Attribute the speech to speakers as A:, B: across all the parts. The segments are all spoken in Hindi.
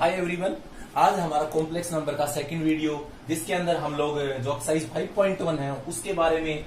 A: Hi everyone. आज हमारा कॉम्प्लेक्स नंबर का सेकंड वीडियो, जिसके अंदर हम लोग जो एक्सरसाइज 5.1 है उसके बारे में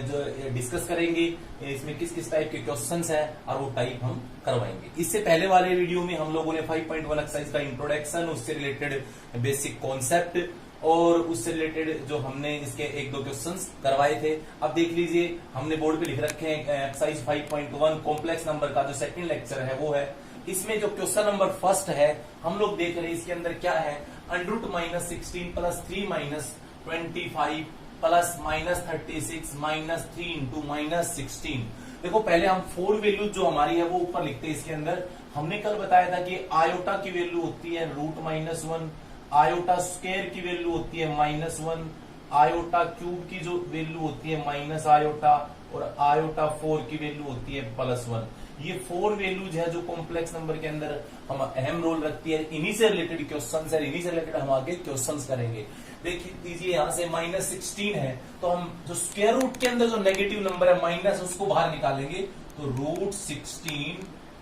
A: जो डिस्कस करेंगे। इसमें किस किस टाइप के क्वेश्चंस हैं और वो टाइप हम करवाएंगे। इससे पहले वाले वीडियो में हम लोगों ने 5.1 एक्सरसाइज का इंट्रोडक्शन, उससे रिलेटेड बेसिक कॉन्सेप्ट और उससे रिलेटेड जो हमने इसके एक दो क्वेश्चंस करवाए थे। अब देख लीजिए, हमने बोर्ड पे लिख रखे हैं एक्सरसाइज 5.1 कॉम्प्लेक्स नंबर का जो सेकंड लेक्चर है वो है। इसमें जो क्वेश्चन नंबर फर्स्ट है हम लोग देख रहे हैं, इसके अंदर क्या है, √-16 plus 3 minus 25 plus -36 minus 3 into -16। देखो पहले हम 4 वैल्यू जो हमारी है वो ऊपर लिखते हैं। इसके अंदर हमने कल बताया था कि आयोटा की वैल्यू होती है √-1, आयोटा स्क्वायर की वैल्यू होती है -1, आयोटा क्यूब की जो वैल्यू होती है माइनस आयोटा, और आयोटा 4 की वैल्यू होती है +1। ये 4 वैल्यूज है जो कॉम्प्लेक्स नंबर के अंदर हम अहम रोल रखती है। इन्हीं से रिलेटेड क्वेश्चंस है, इन्हीं से रिलेटेड हम आगे क्वेश्चंस करेंगे। देखिए दीजिए, यहाँ से -16 है तो हम जो स्क्वायर रूट के अंदर जो नेगेटिव नंबर है माइनस, उसको बाहर निकालेंगे तो √16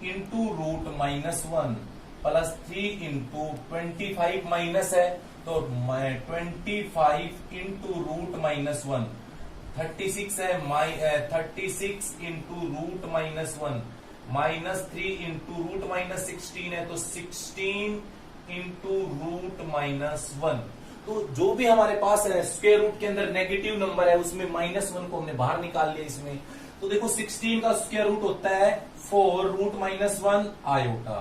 A: इंटू √-1 प्लस 3 इंटू 25 माइनस है तो 25 इंटू √-1, 36 है 36 इंटू √-1 माइनस 3 इंटू √-16 है तो 16 इंटू √-1। तो जो भी हमारे पास है स्क्वायर रूट के अंदर नेगेटिव नंबर है उसमें -1 को हमने बाहर निकाल लिया इसमें। तो देखो 16 का स्क्वायर रूट होता है 4 √-1 आयोटा,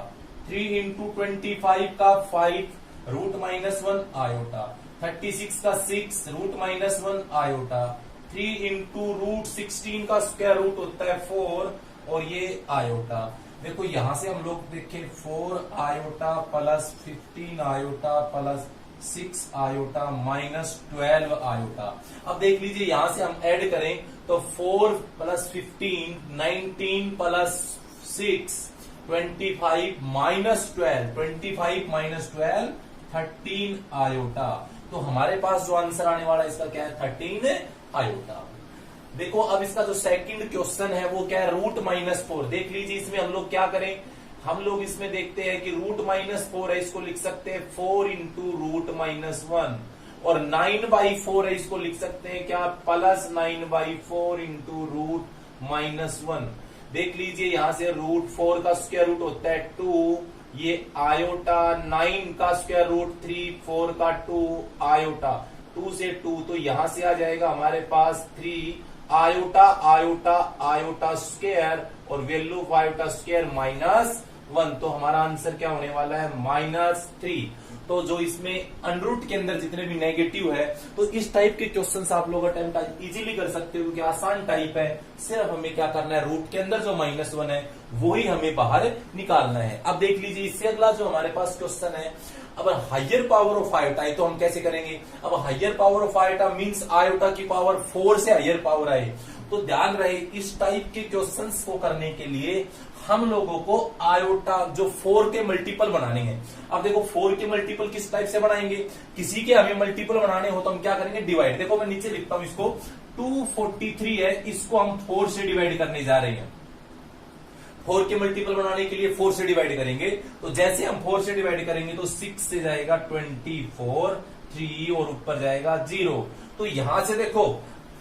A: 3 इंटू 25 का 5 √-1 आयोटा, 36 का 6 √-1 आयोटा, 3 इंटू √16 का स्क्वायर रूट होता है 4 और ये आयोटा। देखो यहां से हम लोग देखें 4 iota plus 15 iota plus 6 iota minus 12 iota. अब देख लीजिए यहां से हम ऐड करें तो 4 plus 15 19 plus 6 25 minus 12, 25 minus 12 13 iota. तो हमारे पास जो आंसर आने वाला है इसका क्या है, 13 आयोटा। देखो अब इसका जो सेकंड क्वेश्चन है वो क्या है, √-4। देख लीजिए इसमें हम लोग क्या करें, हम लोग इसमें देखते हैं कि √-4 है, इसको लिख सकते हैं 4 इंटू √-1, और 9/4 है, इसको लिख सकते हैं क्या, प्लस 9/4 इंटू √-1। देख लीजिए यहां से √4 का स्क्वायर रूट होता है 2, ये आयोटा 9 का स्क्वायर रूट 3, 4 का 2 आयोटा, 2 से 2 तो यहां से आ जाएगा हमारे पास 3 आयोटा आयोटा आयोटा स्क्वायर और वैल्यू ऑफ आयोटा स्क्वायर -1। तो हमारा आंसर क्या होने वाला है, -3। तो जो इसमें अनरूट के अंदर जितने भी नेगेटिव है, तो इस टाइप के क्वेश्चंस आप लोग अटेम्प्ट इजीली कर सकते हो कि आसान टाइप है। सिर्फ हमें क्या करना है, रूट के अंदर जो -1 है वही हमें बाहर निकालना है। अब देख लीजिए इससे अगला जो हमारे पास क्वेश्चन है, अब हाइयर पावर ऑफ आयोटा है तो हम कैसे करेंगे। अब higher power of iota means iota की पावर 4 से हाइयर पावर आए। तो ध्यान रहे इस टाइप के क्वेश्चंस को करने के लिए हम लोगों को आयोटा जो 4 के मल्टीपल बनाने हैं। अब देखो 4 के मल्टीपल किस टाइप से बनाएंगे, किसी के हमें मल्टीपल बनाने हो तो हम क्या करेंगे, डिवाइड। देखो मैं नीचे लिखता हूं इसको, 243 है, इसको हम 4 से डिवाइड करने जा रहे हैं। 4 के मल्टीपल बनाने के लिए 4 से डिवाइड करेंगे, तो जैसे हम 4 से डिवाइड करेंगे तो 6 से जाएगा 24, 3 और ऊपर जाएगा 0। तो यहां से देखो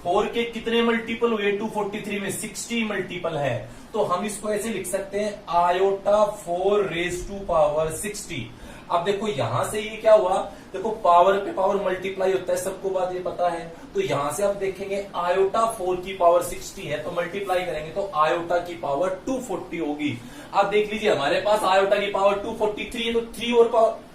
A: 4 के कितने मल्टीपल हुए, 243 में 60 मल्टीपल है। तो हम इसको ऐसे लिख सकते हैं आयोटा 4 रेज टू पावर 60। अब देखो यहां से ये क्या हुआ, देखो पावर पे पावर मल्टीप्लाई होता है, सबको बात ये पता है। तो यहां से आप देखेंगे आयोटा 4 की पावर 60 है तो मल्टीप्लाई करेंगे तो आयोटा की पावर 240 होगी। अब देख लीजिए हमारे पास आयोटा की पावर 243 है तो 3 और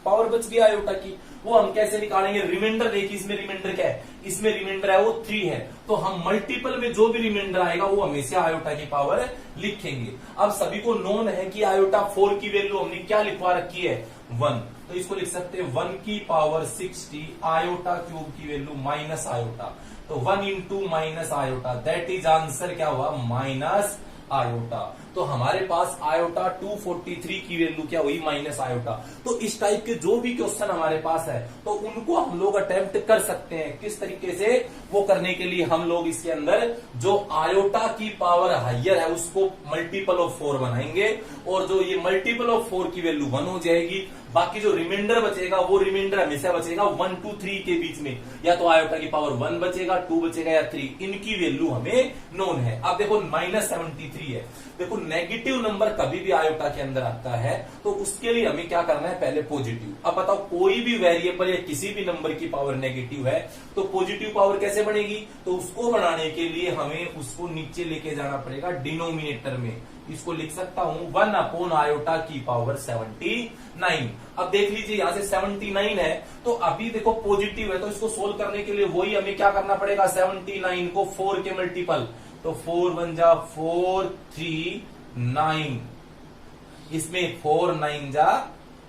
A: पावर बच गई आयोटा की, वो हम कैसे निकालेंगे, रिमाइंडर। देखिए इसमें रिमाइंडर क्या है, इसमें रिमाइंडर है वो 3 है, तो हम मल्टीपल में जो भी रिमाइंडर आएगा वो हमेशा आयोटा की पावर लिखेंगे। अब सभी को नोन है कि आयोटा 4 की वैल्यू हमने क्या लिखवा रखी है, 1। तो इसको लिख सकते हैं 1 की पावर 60 आयोटा क्यूब की वैल्यू माइनस आयोटा, तो 1 into minus iota, that is answer क्या हुआ, माइनस आयोटा। तो हमारे पास आयोटा 243 की वैल्यू क्या हुई, माइनस आयोटा। तो इस टाइप के जो भी क्वेश्चन हमारे पास है तो उनको हम लोग अटेम्प्ट कर सकते हैं। किस तरीके से, वो करने के लिए हम लोग इसके अंदर जो आयोटा की पावर हायर है उसको मल्टीपल ऑफ 4 बनाएंगे, और जो ये मल्टीपल ऑफ 4 की वैल्यू 1 हो जाएगी। बाकी जो रिमाइंडर बचेगा वो रिमाइंडर हमेशा बचेगा 1 to 3 के बीच में, या तो आयोटा की पावर 1 बचेगा, 2 बचेगा या 3, इनकी वैल्यू हमें नोन है। अब देखो -73 है, देखो नेगेटिव नंबर कभी भी आयोटा के अंदर आता है तो उसके लिए हमें क्या करना है, पहले पॉजिटिव। अब बताओ कोई भी वेरिएबल या किसी भी नंबर की पावर नेगेटिव है तो पॉजिटिव पावर कैसे बनेगी, तो उसको बनाने के लिए हमें उसको नीचे लेके जाना पड़ेगा डिनोमिनेटर में। इसको लिख सकता हूं 1 अपॉन आयोटा की पावर 79। अब देख लीजिए यहां से 79 है तो अभी देखो पॉजिटिव है, तो इसको सोल्व करने के लिए वही हमें क्या करना पड़ेगा, 79 को 4 के मल्टीपल, तो 4 1 जा 4 3 9, इसमें 4 9 जा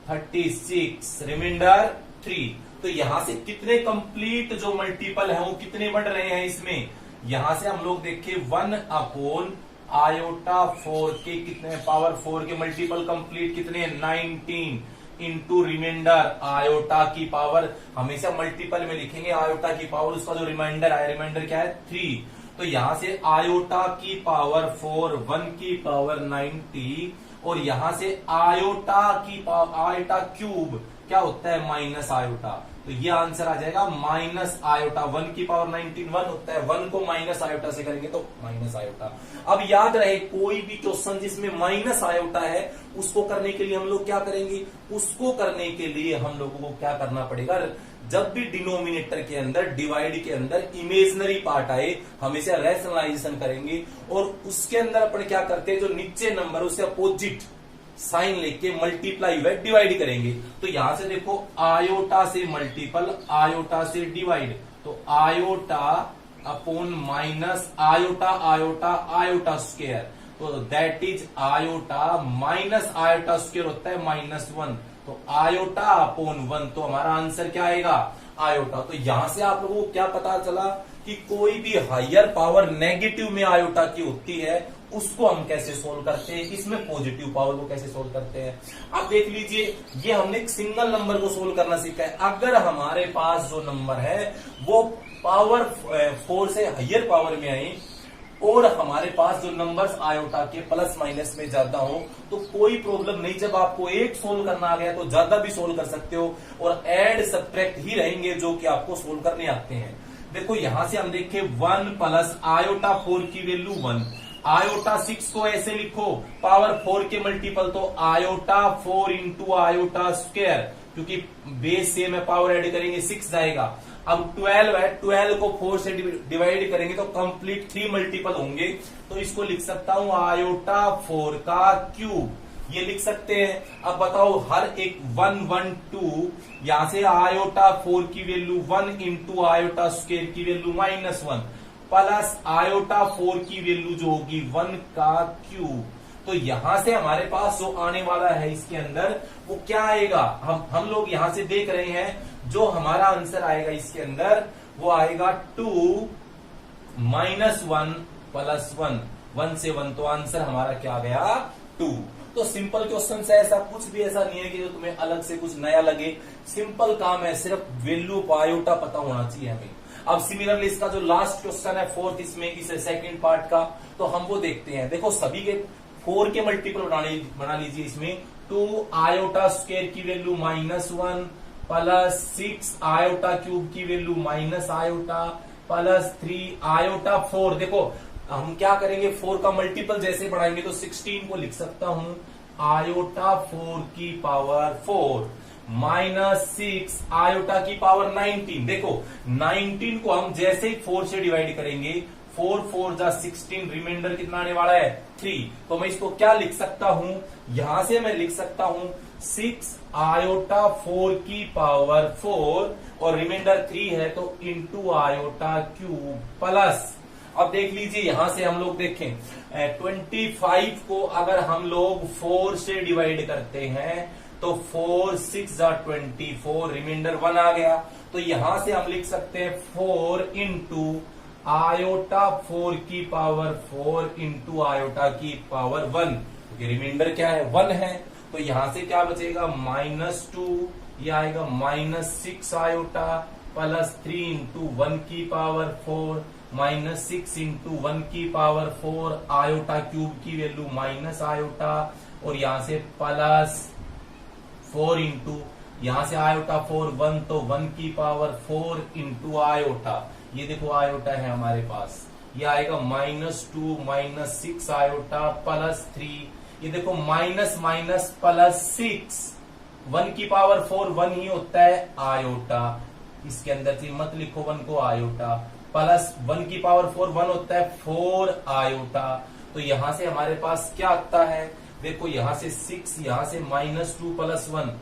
A: 36, रिमाइंडर 3। तो यहां से कितने कंप्लीट जो मल्टीपल है वो कितने बढ़ रहे हैं इसमें, यहां से हम लोग देखें 1 अपॉन आयोटा 4 के कितने, पावर 4 के मल्टीपल कंप्लीट कितने, 19 इंटू रिमाइंडर आयोटा की पावर, हमेशा मल्टीपल में लिखेंगे आयोटा की पावर, उसका जो रिमाइंडर आया, रिमाइंडर क्या है 3। तो यहां से आयोटा की पावर 4 1 की पावर 90, और यहां से आयोटा की पावर, आयोटा क्यूब क्या होता है, माइनस आयोटा। तो ये आंसर आ जाएगा माइनस आयोटा, 1 की पावर 19 1 होता है, 1 को माइनस आयोटा से करेंगे तो माइनस आयोटा। अब याद रहे कोई भी क्वेश्चन जिसमें माइनस आयोटा है उसको करने के लिए हम लोग क्या करेंगे, उसको करने के लिए हम लोगों को क्या करना पड़ेगा, जब भी डिनोमिनेटर के अंदर, डिवाइड के अंदर इमेजिनरी पार्ट आए हमेशा रैशनलाइजेशन करेंगे, और उसके अंदर अपन क्या करते हैं, जो नीचे नंबर उससे अपोजिट साइन लेके मल्टीप्लाई व डिवाइड करेंगे। तो यहां से देखो आयोटा से मल्टीपल, आयोटा से डिवाइड, तो iota upon minus iota, iota iota square, तो that is iota minus iota square होता है -1, तो आयोटा अपॉन 1, तो हमारा आंसर क्या आएगा, आयोटा। तो यहां से आप लोगों को क्या पता चला कि कोई भी हायर पावर नेगेटिव में आयोटा की होती है उसको हम कैसे सोल्व करते हैं, इसमें पॉजिटिव पावर को कैसे सोल्व करते हैं। अब देख लीजिए ये हमने एक सिंगल नंबर को सोल्व करना सीखा है। अगर हमारे पास जो नंबर है वो पावर 4 से हायर पावर में आए और हमारे पास जो नंबर्स आयोटा के प्लस माइनस में ज्यादा हो तो कोई प्रॉब्लम नहीं, जब आपको एक सोल्व करना आ गया तो ज्यादा भी सोल्व कर सकते हो, और एड सब्ट्रैक्ट ही रहेंगे जो कि आपको सोल्व करने आते हैं। देखो यहां से हम देखें 1 प्लस आयोटा 4 की वैल्यू 1, आयोटा 6 को ऐसे लिखो पावर 4 के मल्टीपल, तो आयोटा 4 इंटू आयोटा स्क्वायर, क्योंकि बेस सेम है पावर ऐड करेंगे 6 जाएगा। अब 12 है, 12 को 4 से डिवाइड करेंगे तो कंप्लीट 3 मल्टीपल होंगे, तो इसको लिख सकता हूं आयोटा 4 का क्यूब, ये लिख सकते हैं। अब बताओ हर एक 1 1 2, यहां से आयोटा 4 की वैल्यू 1 इंटू आयोटा स्क्वायर की वैल्यू -1 प्लस आयोटा 4 की वैल्यू जो होगी 1 का क्यूब। तो यहां से हमारे पास जो आने वाला है इसके अंदर वो क्या आएगा, हम लोग यहां से देख रहे हैं जो हमारा आंसर आएगा इसके अंदर वो आएगा 2 -1 प्लस 1, 1 से 1, तो आंसर हमारा क्या आ गया 2। तो सिंपल क्वेश्चन है, ऐसा कुछ भी ऐसा नहीं है कि जो तुम्हें अलग से कुछ नया लगे, सिंपल काम है, सिर्फ वैल्यू आयोटा पता होना चाहिए हमें। अब सिमिलरली इसका जो लास्ट क्वेश्चन है 4th इसमें इस सेकंड पार्ट का, तो हम वो देखते हैं। देखो सभी के 4 के मल्टीपल बना लीजिए इसमें, 2 आयोटा स्क्वायर की वैल्यू -1 प्लस 6 आयोटा क्यूब की value minus iota plus 3 iota 4। देखो हम क्या करेंगे, 4 का मल्टीपल जैसे बढ़ाएंगे तो 16 को लिख सकता हूं आयोटा 4 की पावर 4 -6 आयोटा की पावर 19। देखो 19 को हम जैसे ही 4 से डिवाइड करेंगे, 4 4 जा 16, रिमाइंडर कितना आने वाला है 3, तो मैं इसको क्या लिख सकता हूं, यहां से मैं लिख सकता हूं 6 आयोटा 4 की पावर 4 और रिमाइंडर 3 है तो इंटू आयोटा क्यूब प्लस। अब देख लीजिए यहां से हम लोग देखें 25 को अगर हम लोग 4 से डिवाइड करते हैं तो 4 6 जा 24, रिमाइंडर 1 आ गया, तो यहां से हम लिख सकते हैं 4 इंटू आयोटा 4 की पावर 4 इंटू आयोटा की पावर 1, क्योंकि रिमाइंडर क्या है 1 है, तो यहां से क्या बचेगा -2, ये आएगा -6 आयोटा प्लस 3 इंटू 1 की पावर 4 -6 इंटू 1 की पावर 4 आयोटा क्यूब की वैल्यू माइनस आयोटा, और यहां से प्लस 4 इंटू यहां से आयोटा 4 1 तो 1 की पावर 4 इंटू आयोटा, ये देखो आयोटा है हमारे पास, ये आएगा -2 -6 आयोटा प्लस 3, ये देखो माइनस माइनस प्लस 6, 1 की पावर 4 1 ही होता है आयोटा, इसके अंदर से मत लिखो 1 को आयोटा, प्लस 1 की पावर 4 1 होता है 4 आयोटा, तो यहां से हमारे पास क्या आता है, देखो यहां से 6, यहां से -2 प्लस 1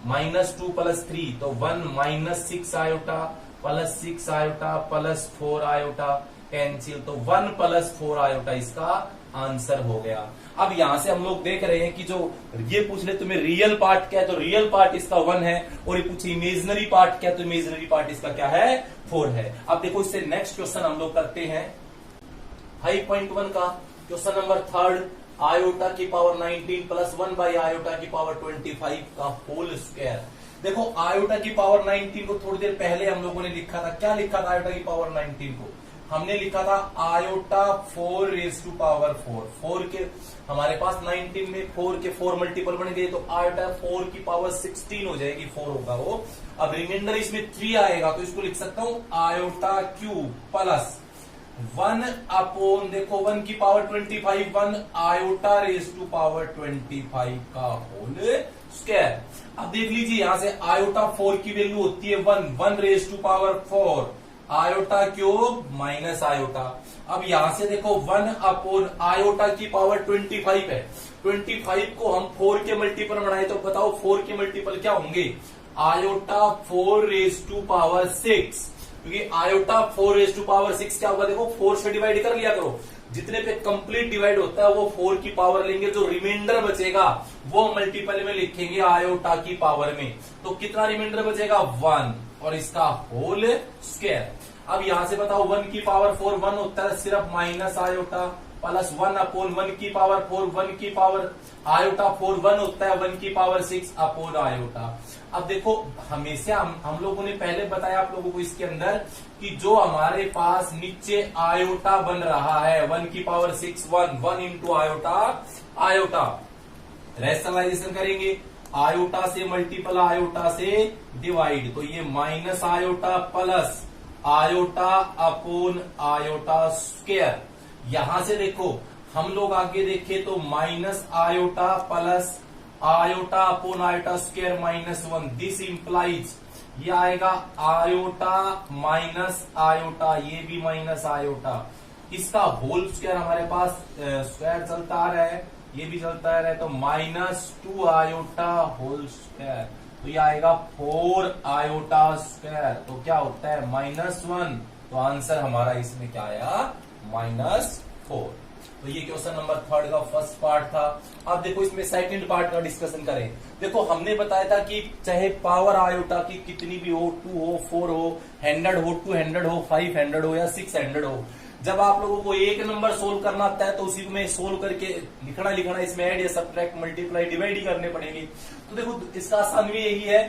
A: -2 प्लस 3 तो 1 -6 iota plus 6 iota plus 4 iota cancel, तो 1 प्लस 4 आयोटा इसका आंसर हो गया। अब यहां से हम लोग देख रहे हैं कि जो ये पूछ ले तुम्हें रियल पार्ट क्या है, तो रियल पार्ट इसका 1 है, और ये पूछे इमेजिनरी पार्ट क्या है, तो इमेजिनरी पार्ट इसका क्या है 4 है। अब देखो इससे नेक्स्ट क्वेश्चन हम लोग करते हैं 5.1 का क्वेश्चन नंबर 3, आयोटा की पावर 19 प्लस 1 बाई आयोटा की पावर 25 का होल स्क्वायर। देखो आयोटा की पावर 19 को थोड़ी देर पहले हम लोगों ने लिखा था, क्या लिखा था आयोटा की पावर 19 को, हमने लिखा था आयोटा 4 रेज टू पावर 4 के हमारे पास 19 में 4 के 4 मल्टीपल बन गए, तो आयोटा 4 की पावर 16 हो जाएगी, 4 होगा वो। अब रिमाइंडर इसमें 3 आएगा, तो इसको लिख सकता हूं आयोटा क्यूब प्लस 1 अपॉन देखो 1 की power 25 1 iota raise to power 25 का होल स्क्वायर। अब देख लीजिए यहां से आयोटा 4 की वैल्यू होती है 1 raise to power 4 iota cube minus iota. अब यहां से देखो 1 अपॉन आयोटा की पावर 25 है, 25 को हम 4 के मल्टीपल बनाए, तो बताओ 4 के मल्टीपल क्या होंगे, आयोटा 4 रेज टू पावर 6, क्योंकि आयोटा 4 रेज टू पावर 6 क्या होगा, देखो 4 से डिवाइड कर लिया करो, जितने पे कंप्लीट डिवाइड होता है वो 4 की पावर लेंगे, जो रिमाइंडर बचेगा वो मल्टीपल में लिखेंगे आयोटा की पावर में, तो कितना रिमाइंडर बचेगा 1 और इसका होल स्क्वायर। अब यहां से बताओ 1 की पावर 4 1 होता है सिर्फ माइनस आयोटा प्लस 1 अपॉन 1 की पावर 4 1 की पावर आयोटा 4 1 होता है 1 की पावर 6 अपॉन आयोटा। अब देखो हमेशा हम लोगों ने पहले बताया आप लोगों को इसके अंदर कि जो हमारे पास नीचे आयोटा बन रहा है 1 की power 6 1 into iota iota, rationalization करेंगे आयोटा से मल्टीपल आयोटा से डिवाइड, तो ये minus iota plus iota upon iota square. यहां से देखो हम लोग आगे देखें तो minus iota plus iota upon iota square -1, this implies ये आएगा आयोटा माइनस आयोटा, ये भी माइनस आयोटा, इसका होल स्क्वायर हमारे पास स्क्वायर चलता आ रहा है, ये भी चलता आ रहा है, तो -2 आयोटा होल स्क्वायर, तो ये आएगा 4 आयोटा स्क्वायर, तो क्या होता है -1, तो आंसर हमारा इसमें क्या आया -4। तो ये क्वेश्चन नंबर 3 का फर्स्ट पार्ट था। अब देखो इसमें सेकंड पार्ट का डिस्कशन करें। देखो हमने बताया था कि चाहे पावर आयोटा की कितनी भी हो, 2 हो 4 हो 100 हो 200 हो 500 हो या 600 हो, जब आप लोगों को एक नंबर सोल्व करना आता है तो उसी में सोल्व करके लिखना इसमें ऐड या सब्ट्रैक्ट मल्टीप्लाई डिवाइड ही करने पड़ेंगे। तो देखो इसका आसान भी यही है,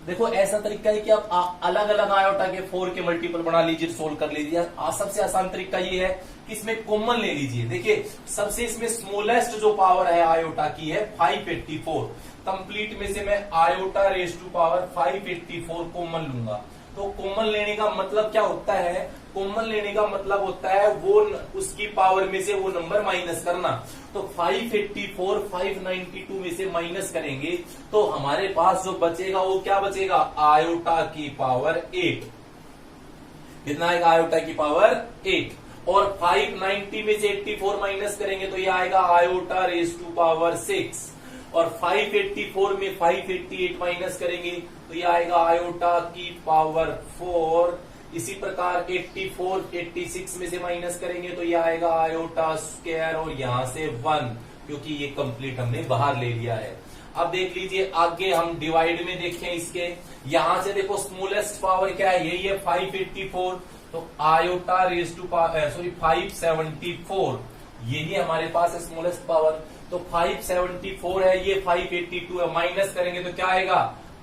A: देखो ऐसा तरीका है कि आप अलग अलग आयोटा के 4 के मल्टीपल बना लीजिए, सोल्व कर लीजिए। सबसे आसान तरीका ये है कि इसमें कॉमन ले लीजिए। देखिए सबसे इसमें स्मॉलेस्ट जो पावर है आयोटा की है 584, कंप्लीट में से मैं iota raise to power 584 common लूंगा। तो कॉमन लेने का मतलब क्या होता है, कॉमन लेने का मतलब होता है वो उसकी पावर में से वो नंबर माइनस करना। तो 584 592 में से माइनस करेंगे तो हमारे पास जो बचेगा वो क्या बचेगा, आयोटा की पावर 8। कितना आएगा, आयोटा की पावर 8। और 590 में से 84 माइनस करेंगे तो ये आएगा आयोटा रेज टू पावर 6। और 584 में 588 माइनस करेंगे तो ये आएगा आयोटा की पावर 4। इसी प्रकार 84 86 में से माइनस करेंगे तो ये आएगा आयोटा स्क्वायर और यहां से 1, क्योंकि ये कंप्लीट हमने बाहर ले लिया है। अब देख लीजिए आगे हम डिवाइड में देखें इसके, यहां से देखो स्मॉलेस्ट पावर क्या है, यही है 584, तो आयोटा रेज टू सॉरी 574, यही हमारे पास स्मॉलेस्ट पावर। तो 574 है, ये 582 है, माइनस करेंगे तो क्या आएगा,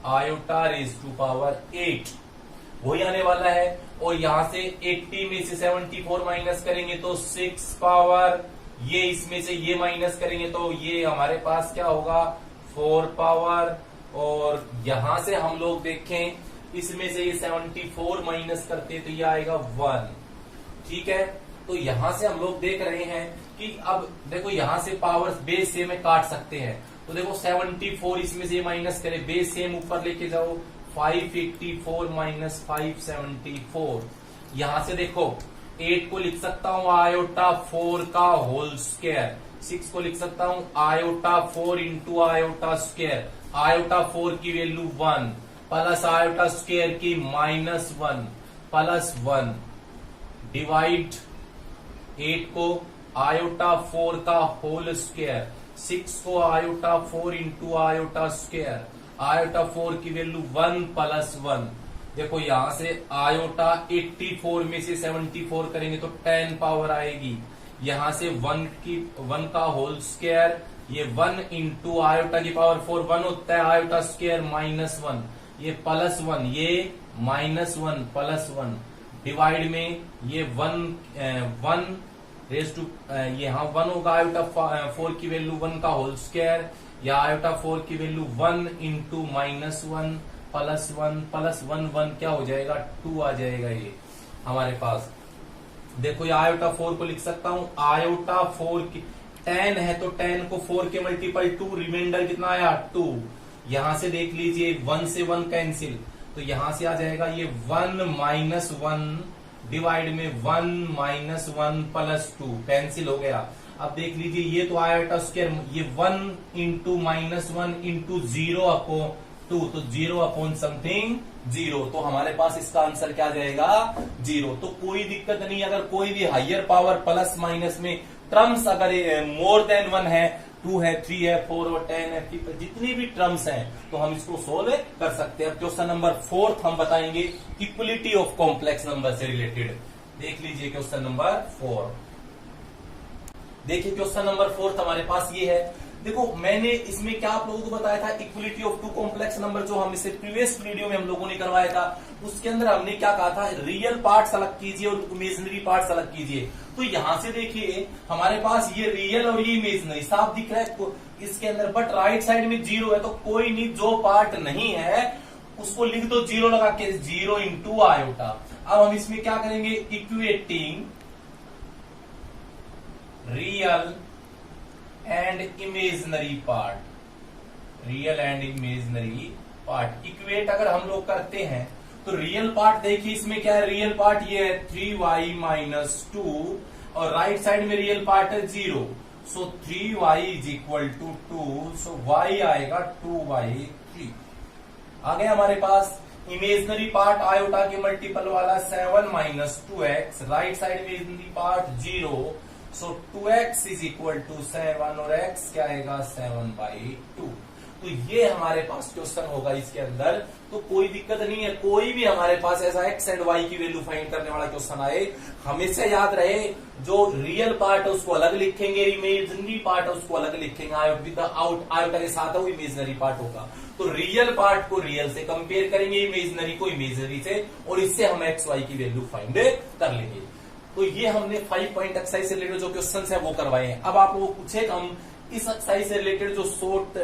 A: आयोटा रेज टू पावर 8 वही आने वाला है। और यहां से 80 में से 74 माइनस करेंगे तो 6 पावर, ये इसमें से ये माइनस करेंगे तो ये हमारे पास क्या होगा, 4 पावर। और यहां से हम लोग देखें, इसमें से ये 74 माइनस करते तो ये आएगा 1। ठीक है, तो यहां से हम लोग देख रहे हैं कि अब देखो यहां से पावर बेस सेम में काट सकते हैं। तो देखो 74 इसमें से माइनस करें, बेस सेम ऊपर लेके जाओ, 584 माइनस 574। यहां से देखो 8 को लिख सकता हूं आयोटा 4 का होल स्क्वायर, 6 को लिख सकता हूं iota 4 into iota square, iota 4 की वैल्यू 1 प्लस आयोटा स्क्वायर की -1 प्लस 1 डिवाइड 8 को आयोटा 4 का होल स्क्वायर, 6 को iota 4 into iota square, iota 4 की वैल्यू 1 प्लस 1। देखो यहां से आयोटा 84 में से 74 करेंगे तो 10 पावर आएगी। यहां से 1 का होल स्क्वायर, ये 1 इंटू आयोटा की पावर 4 1 होता है, आयोटा स्क्वायर -1, ये प्लस 1, ये -1 प्लस 1 डिवाइड में ये 1 रेज टू यहाँ 1 होगा, आयोटा 4 की वैल्यू 1 का होल स्क्वायर, या आयोटा 4 की वैल्यू 1 इंटू -1 प्लस 1 1 क्या हो जाएगा, 2 आ जाएगा ये हमारे पास। देखो ये आयोटा 4 को लिख सकता हूं, आयोटा 4 की 10 है तो 10 को 4 के मल्टीपल 2, रिमाइंडर कितना आया 2। यहां से देख लीजिए 1 से 1 कैंसिल, तो यहां से आ जाएगा ये 1 -1 डिवाइड में 1 -1 प्लस 2 कैंसिल हो गया। अब देख लीजिए ये तो आयोटा स्क्वायर, ये 1 इंटू -1 इंटू 0 अपॉन 2, तो 0 अपॉन समथिंग 0, तो हमारे पास इसका आंसर क्या जाएगा 0। तो कोई दिक्कत नहीं, अगर कोई भी हायर पावर प्लस माइनस में टर्म्स अगर मोर देन 1 है, 2 है, 3 है, 4 और 10 है, जितनी भी टर्म्स हैं तो हम इसको सोल्व कर सकते हैं। क्वेश्चन नंबर 4 हम बताएंगे इक्वलिटी ऑफ कॉम्प्लेक्स नंबर से रिलेटेड। देख लीजिए क्वेश्चन नंबर 4। देखिए क्वेश्चन नंबर 4 हमारे पास ये है। देखो मैंने इसमें क्या आप लोगों को बताया था, इक्वलिटी ऑफ 2 कॉम्प्लेक्स नंबर, जो हम इससे प्रीवियस वीडियो में हम लोगों ने करवाया था, उसके अंदर हमने क्या कहा था, रियल पार्ट सेलेक्ट कीजिए और इमेजिनरी पार्ट सेलेक्ट कीजिए। तो यहां से देखिए हमारे पास ये रियल और ये इमेजिनरी साफ दिख रहा है इसके अंदर, बट राइट साइड में 0 है, तो कोई नहीं, जो पार्ट नहीं है उसको लिख दो 0 लगा के, 0 इंटू आयोटा। अब हम इसमें क्या करेंगे, equating real and imaginary part, real and imaginary part equate अगर हम लोग करते हैं तो रियल पार्ट देखिए इसमें क्या है, रियल पार्ट ये है 3y - 2 और राइट साइड में रियल पार्ट है 0, सो 3y = 2, सो y आएगा 2y3। आ गया हमारे पास इमेजिनरी पार्ट आयोटा के मल्टीपल वाला 7 - 2x, right side imaginary part 0, सो 2x = 7 और x क्या आएगा 7/2। तो ये हमारे पास क्वेश्चन होगा इसके अंदर, तो कोई दिक्कत नहीं है, कोई भी हमारे पास ऐसा x एंड y की वैल्यू फाइंड करने वाला क्वेश्चन आए, हमेशा याद रहे जो रियल पार्ट है उसको अलग लिखेंगे, इमेजिनरी पार्ट है उसको अलग लिखेंगे, आयोटा के साथ वो इमेजिनरी पार्ट होगा। तो रियल पार्ट को रियल से कंपेयर करेंगे, इमेजिनरी को इमेजिनरी से, और इससे हम एक्स वाई की वैल्यू फाइंड कर लेंगे। तो ये हमने 5 पॉइंट एक्सरसाइज से रिलेटेड जो क्वेश्चंस है वो करवाए हैं। अब आप लोगों को पूछे हम इस एक्सरसाइज से रिलेटेड जो शॉर्ट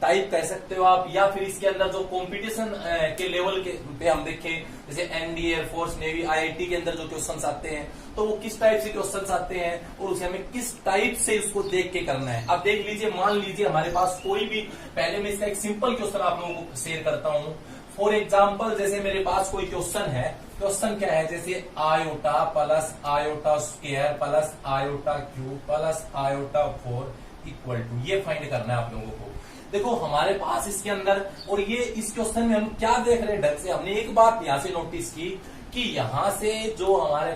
A: टाइप कह सकते हो आप, या फिर इसके अंदर जो कंपटीशन के लेवल के पे हम देखें, जैसे एनडीए, एयरफोर्स, नेवी, आईआईटी के अंदर जो क्वेश्चंस आते हैं तो वो किस टाइप से क्वेश्चंस आते हैं और उसे हमें किस टाइप से उसको देख के करना है। अब देख लीजिए, मान लीजिए हमारे पास कोई भी, पहले मैं इसका एक सिंपल क्वेश्चन आप लोगों को शेयर करता हूं। फॉर एग्जाम्पल जैसे मेरे पास कोई क्वेश्चन है, क्वेश्चन क्या है, जैसे iota plus iota square plus iota cube plus iota 4 equal to, ये फाइंड करना है आप लोगों को। देखो हमारे पास इसके अंदर, और ये इस क्वेश्चन में हम क्या देख रहे हैं ढंग से, हमने एक बात यहां से नोटिस की कि यहां से जो हमारे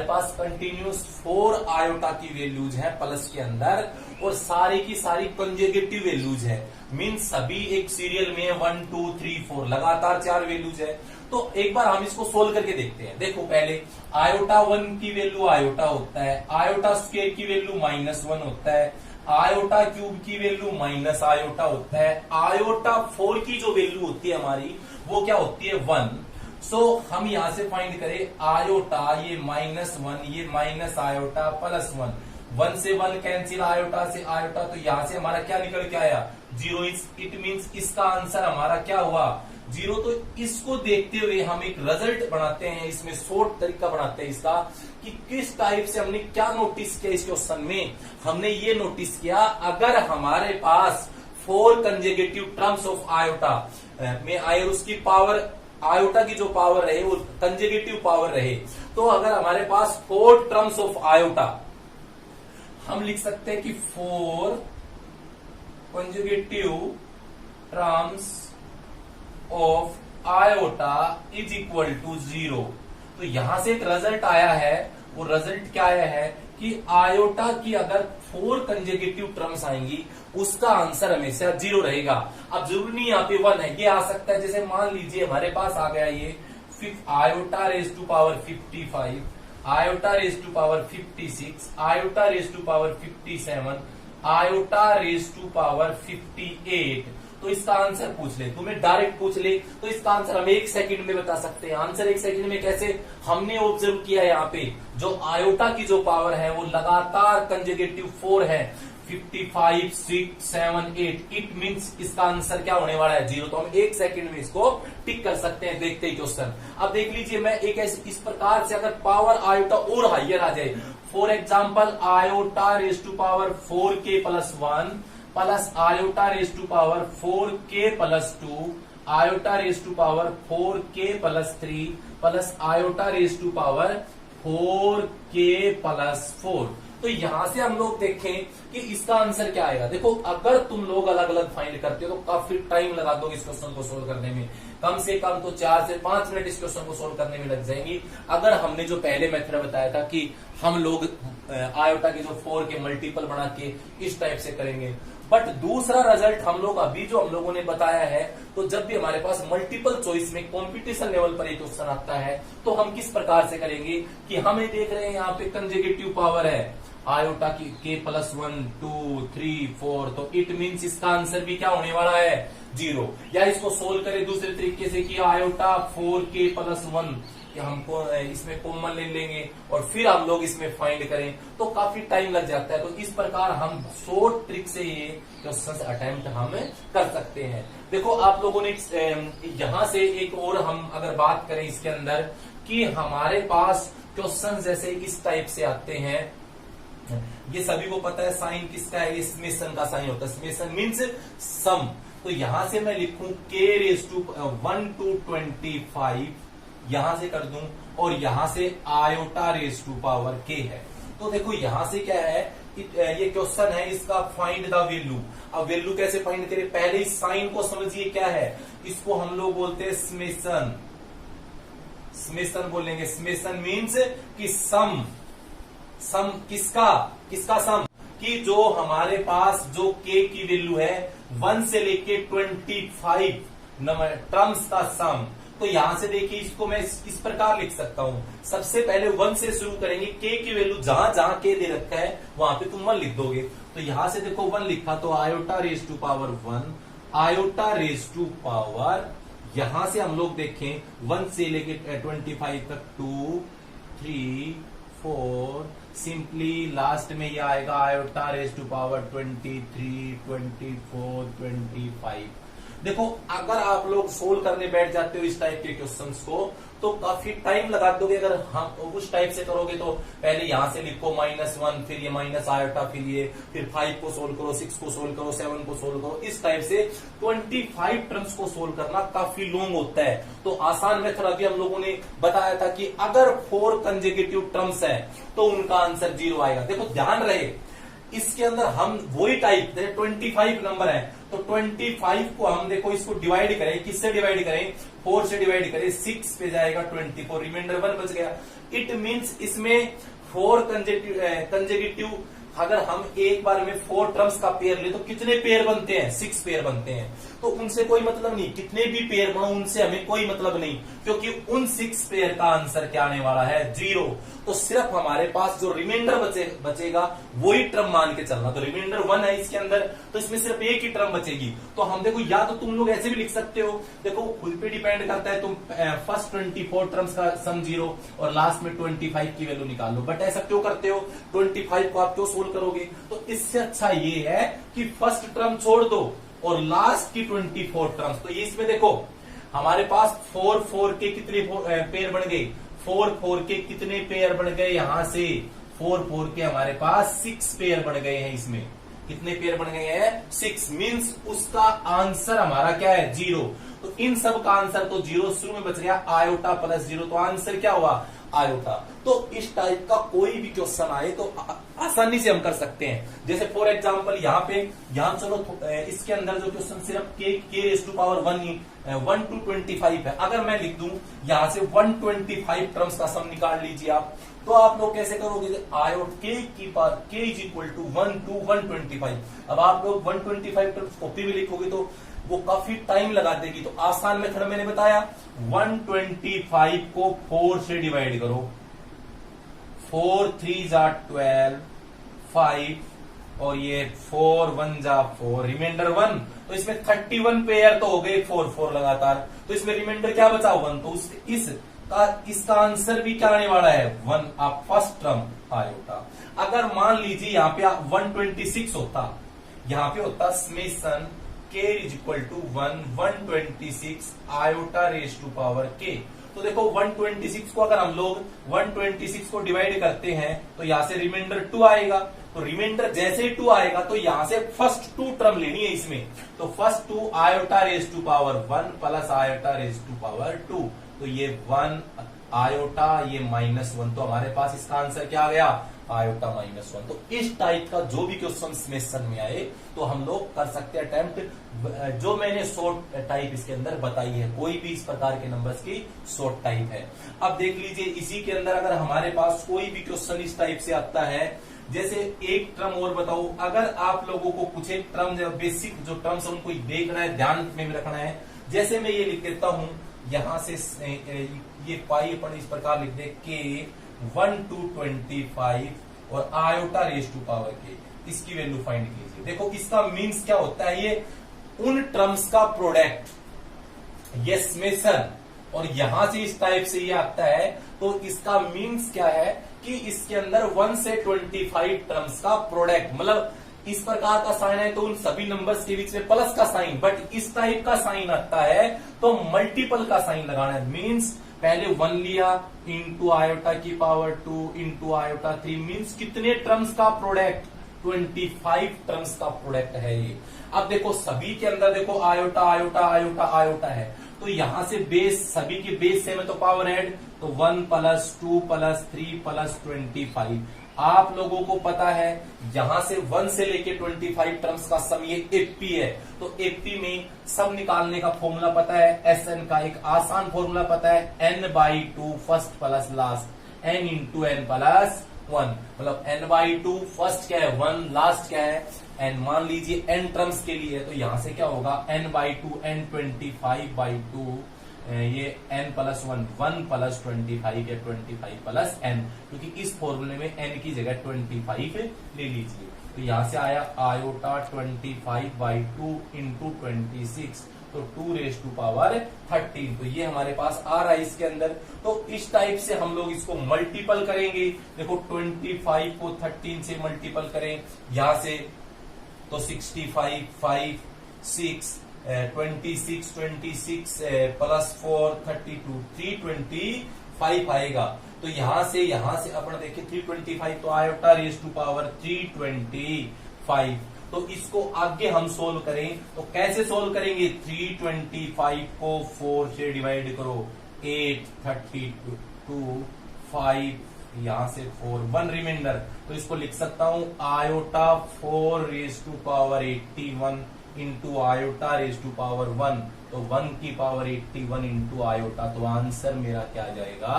A: पास कंटिन्यूस 4 आयोटा की वैल्यूज है प्लस के अंदर, और सारी की सारी कंजुगेटिव वैल्यूज है। मीन्स सभी एक सीरियल में 1 2 3 4 लगातार 4 वैल्यूज है। तो एक बार हम इसको सोल्व करके देखते हैं। देखो पहले आयोटा 1 की वैल्यू आयोटा होता है, आयोटा स्क्वायर की वैल्यू -1 होता है, आयोटा क्यूब की वैल्यू माइनस आयोटा होता है, आयोटा 4 की जो वैल्यू होती है हमारी वो क्या होती है 1। सो हम यहां से फाइंड करें आयोटा, ये -1, ये माइनस आयोटा +1, 1 से 1 कैंसिल, आयोटा से आयोटा, तो यहां से हमारा क्या निकल के आया 0। इट मींस इसका आंसर हमारा क्या हुआ 0। तो इसको देखते हुए हम एक रिजल्ट बनाते हैं, इसमें शॉर्ट तरीका बनाते हैं इसका कि किस टाइप से हमने क्या नोटिस किया इस क्वेश्चन में। हमने ये नोटिस किया अगर हमारे पास 4 कंजेगेटिव टर्म्स ऑफ आयोटा में आए, उसकी पावर आयोटा की जो पावर रहे वो कंजेगेटिव पावर रहे, तो अगर हमारे पास 4 टर्म्स ऑफ आयोटा, हम लिख सकते हैं कि 4 consecutive terms of iota is equal to 0। तो यहां से एक रिजल्ट आया है, वो रिजल्ट क्या आया है कि आयोटा की अगर 4 कंजेगेटिव टर्म्स आएंगी उसका आंसर हमेशा 0 रहेगा। अब जरूरी नहीं यहाँ पे 1 है, ये आ सकता है, जैसे मान लीजिए हमारे पास आ गया ये iota raise to power 55, iota raise to power 56, iota raise to power 57, iota raise to power 58। तो इसका आंसर पूछ ले, तुम्हें डायरेक्ट पूछ ले तो इसका आंसर हम 1 सेकंड में बता सकते हैं। आंसर 1 सेकंड में कैसे, हमने ऑब्जर्व किया है यहाँ पे जो आयोटा की जो पावर है वो लगातार कंजेगेटिव 4 है, 55, 6, 7, 8। इट मींस इसका आंसर क्या होने वाला है 0। तो हम 1 सेकंड में इसको टिक कर सकते हैं देखते ही क्वेश्चन। अब देख लीजिए, मैं एक ऐसे इस प्रकार से अगर पावर आयोटा और हाइयर आ जाए, for example iota raise to power 4k + 1 plus iota raise to power 4k + 2, iota raise to power 4k + 3 plus iota raise to power 4k + 4। तो यहां से हम लोग देखें कि इसका आंसर क्या आएगा। देखो अगर तुम लोग अलग अलग फाइंड करते हो तो काफी टाइम लगा दोगे इस क्वेश्चन को सोल्व करने में, कम से कम तो 4 से 5 मिनट इस क्वेश्चन को सोल्व करने में लग जाएंगी। अगर हमने जो पहले मेथड बताया था कि हम लोग आयोटा के जो 4 के मल्टीपल बना के इस टाइप से करेंगे, बट दूसरा रिजल्ट हम लोग अभी जो हम लोगों ने बताया है, तो जब भी हमारे पास मल्टीपल चॉइस में कंपटीशन लेवल पर एक क्वेश्चन आता है तो हम किस प्रकार से करेंगे कि हमें देख रहे हैं यहाँ पे कंजेगेटिव पावर है आयोटा की k + 1 2 3 4, तो इट मींस इसका आंसर भी क्या होने वाला है 0। या इसको सोल्व करें दूसरे तरीके से कि आयोटा 4k + 1 कि हमको इसमें कॉमन ले लेंगे और फिर हम लोग इसमें फाइंड करें तो काफी टाइम लग जाता है। तो इस प्रकार हम शॉर्ट ट्रिक से ये क्वेश्चन अटेम्प्ट हम कर सकते हैं। देखो आप लोगों ने यहां से एक और हम अगर बात करें इसके अंदर कि हमारे पास क्वेश्चन जैसे इस टाइप से आते हैं, ये सभी को पता है साइन किसका है, समेशन का साइन होता है, समेशन मीन्स सम। तो यहां से मैं लिखूं k रेज टू 1 to 25, यहां से कर दूं, और यहां से iota raise to power k है। तो देखो यहां से क्या है, ये क्वेश्चन है इसका फाइंड द वैल्यू। अब वैल्यू कैसे फाइंड करें, पहले इस साइन को समझिए क्या है, इसको हम लोग बोलते हैं समेशन। समेशन बोलेंगे, समेशन मीन्स कि सम किसका सम, कि जो हमारे पास जो k की वैल्यू है 1 से लेके 25 टर्म्स का सम। तो यहां से देखिए इसको मैं इस प्रकार लिख सकता हूं, सबसे पहले 1 से शुरू करेंगे, k की वैल्यू जहां जहां k दे रखा है वहां पे तुम 1 लिख दोगे। तो यहां से देखो 1 लिखा तो iota raise to power 1, iota raise to power, यहां से हम लोग देखें 1 से लेके 25 तक 2 3 4, सिंपली लास्ट में ये आएगा आयोटा रेज टू पावर 23 24 25। देखो अगर आप लोग सोल्व करने बैठ जाते हो इस टाइप के क्वेश्चंस को तो काफी टाइम लगा दोगे। अगर हम उस टाइप से करोगे तो पहले यहां से लिखो -1, फिर ये माइनस आयोटा, फिर 5 को सोल्व करो, 6 को सोल्व करो, 7 को सोल्व करो, इस टाइप से 25 टर्म्स को सोल्व करना काफी लॉन्ग होता है। तो आसान मेथड अभी हम लोगों ने बताया था कि अगर 4 कंजेगेटिव टर्म्स है तो उनका आंसर 0 आएगा। देखो ध्यान रहे इसके अंदर हम वही टाइप 25 नंबर है, तो 25 को हम देखो इसको डिवाइड करें, किससे डिवाइड करें 4 से डिवाइड करें, 6 पे जाएगा 24, रिमाइंडर 1 बच गया। इट मींस इसमें 4 कंजेगेटिव अगर हम एक बार में 4 टर्म्स का पेयर ले तो कितने पेयर बनते हैं? 6 पेयर बनते हैं। तो उनसे कोई मतलब नहीं, कितने भी पेयर बनो उनसे हमें कोई मतलब नहीं, क्योंकि उन 6 पेयर का आंसर क्या आने वाला है? 0। तो सिर्फ हमारे पास जो रिमाइंडर बचेगा वही टर्म मान के चलना। तो रिमाइंडर 1 है इसके अंदर, तो इसमें सिर्फ एक ही टर्म बचेगी। तो हम देखो, या तो तुम लोग ऐसे भी लिख सकते हो, देखो खुद पे डिपेंड करता है, तुम फर्स्ट 24 टर्म्स का सम 0 और लास्ट में 25 की वैल्यू निकाल लो। बट ऐसा क्यों करते हो? 25 को आप क्यों सोल्व करोगे? तो इससे अच्छा ये है कि फर्स्ट टर्म छोड़ दो और लास्ट की 24 टर्म्स। तो ये इसमें देखो हमारे पास 4 के कितने पेयर बन गए? 4 के कितने पेयर बन गए? यहां से 4 के हमारे पास 6 पेयर बन गए हैं। इसमें कितने पेयर बन गए हैं? 6। मींस उसका आंसर हमारा क्या है? 0। तो इन सब का आंसर तो 0, शुरू में बच गया आयोटा प्लस 0, तो आंसर क्या हुआ? आयोटा। तो इस टाइप का कोई भी क्वेश्चन आए तो आसानी से हम कर सकते हैं। जैसे फॉर एग्जांपल यहाँ चलो इसके अंदर जो क्वेश्चन सिर्फ के रेज़ टू पावर 1 to 25 है। अगर मैं लिख दूं यहां से 125 टर्म्स का सम निकाल लीजिए आप, तो आप लोग कैसे करोगे? आयोट के की पावर के इज इक्वल टू 1 to 125। अब आप लोग 125 टर्म्स कॉपी में लिखोगे तो वो काफी टाइम लगा देगी। तो आसान मेथड मैंने बताया, 125 को 4 से डिवाइड करो, 4 3 जा 12, 5 और ये 4 1 जा 4, रिमाइंडर 1। तो इसमें 31 पेयर तो हो गए 4 लगातार, तो इसमें रिमाइंडर क्या बचा? 1। तो इसका आंसर भी क्या आने वाला है? 1। आप फर्स्ट टर्म आयोटा। अगर मान लीजिए यहाँ पे 126 होता, यहाँ पे होता summation k is equal to 126 iota raise to power k। तो देखो 126 को अगर हम लोग 126 को डिवाइड करते हैं तो यहां से रिमाइंडर 2 आएगा। तो रिमाइंडर जैसे ही 2 आएगा तो यहां से फर्स्ट 2 टर्म लेनी है इसमें। तो first 2 iota raise to power 1 plus iota raise to power 2। तो ये 1 आयोटा, ये -1। तो हमारे पास इसका आंसर क्या आ गया? आयोटा -1। तो इस टाइप का जो भी क्वेश्चन समेशन में आए तो हम लोग कर सकते हैं अटेम्प्ट। जो मैंने शॉर्ट टाइप इसके अंदर बताई है, कोई भी इस प्रकार के नंबर्स की शॉर्ट टाइप है। अब देख लीजिए इसी के अंदर अगर हमारे पास कोई भी क्वेश्चन इस टाइप से आता है, जैसे एक टर्म और बताओ, अगर आप लोगों को कुछ एक टर्म बेसिक जो टर्म्स उनको देखना है, ध्यान में रखना है। जैसे मैं ये लिख देता हूं, यहां से ये पाई अपन इस प्रकार लिख दे के 1 to 25 और आयोटा रेज़ टू पावर के, इसकी वैल्यू फाइंड कीजिए। देखो इसका मीन्स क्या होता है? ये उन टर्म्स का प्रोडक्ट, ये समेशन, और यहां से इस टाइप से ये आता है। तो इसका मीन्स क्या है कि इसके अंदर 1 से 25 टर्म्स का प्रोडक्ट, मतलब इस प्रकार का साइन है तो उन सभी नंबर्स के बीच में प्लस का साइन, बट इस टाइप का साइन आता है तो मल्टीपल का साइन लगाना है। मीन्स पहले 1 लिया इंटू आयोटा की पावर 2 इंटू आयोटा 3, मीन्स कितने टर्म्स का प्रोडक्ट? 25 टर्म्स का प्रोडक्ट है ये। अब देखो सभी के अंदर देखो आयोटा आयोटा आयोटा आयोटा है, तो यहां से बेस, सभी के बेस सेम है तो पावर ऐड, तो 1 + 2 + 3 + 25। आप लोगों को पता है यहां से 1 से लेके 25 टर्म्स का सम ये एपी है। तो एपी में सम निकालने का फॉर्मूला पता है, एसएन का एक आसान फॉर्मूला पता है, n/2 first plus last, n × n + 1, मतलब n/2 फर्स्ट क्या है 1, लास्ट क्या है n। मान लीजिए n टर्म्स के लिए, तो यहां से क्या होगा n/2, n 25/2, ये n + 1, 1 + 25 या 25 + n, क्योंकि इस फॉर्मूले में n की जगह 25 ले लीजिए। तो यहां से आया आयोटा 25/2 × 26, तो 2 रेज़ टू पावर 13। तो ये हमारे पास आ रहा है इसके अंदर। तो इस टाइप से हम लोग इसको मल्टीपल करेंगे। देखो 25 को 13 से मल्टीपल करें यहां से, तो 65, 5, 6, 26 + 4 32, 325 आएगा। तो यहां से अपन देखें 325, तो आयोटा रेज़ टू पावर 325। तो इसको आगे हम सोल्व करें तो कैसे सोल्व करेंगे? 325 को 4 से डिवाइड करो, 8, 32, 5, यहां से 4, 1 रिमाइंडर। तो इसको लिख सकता हूं iota 4 raise to power 81 into iota raise to power 1, तो 1 की पावर 81 इंटू आयोटा। तो आंसर मेरा क्या आ जाएगा?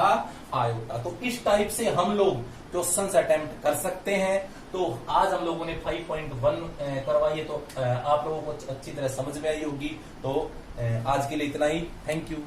A: आयोटा। तो इस टाइप से हम लोग क्वेश्चंस अटेम्प्ट कर सकते हैं। तो आज हम लोगों ने 5.1 करवाई है, तो आप लोगों को अच्छी तरह समझ में आई होगी। तो आज के लिए इतना ही। Thank you.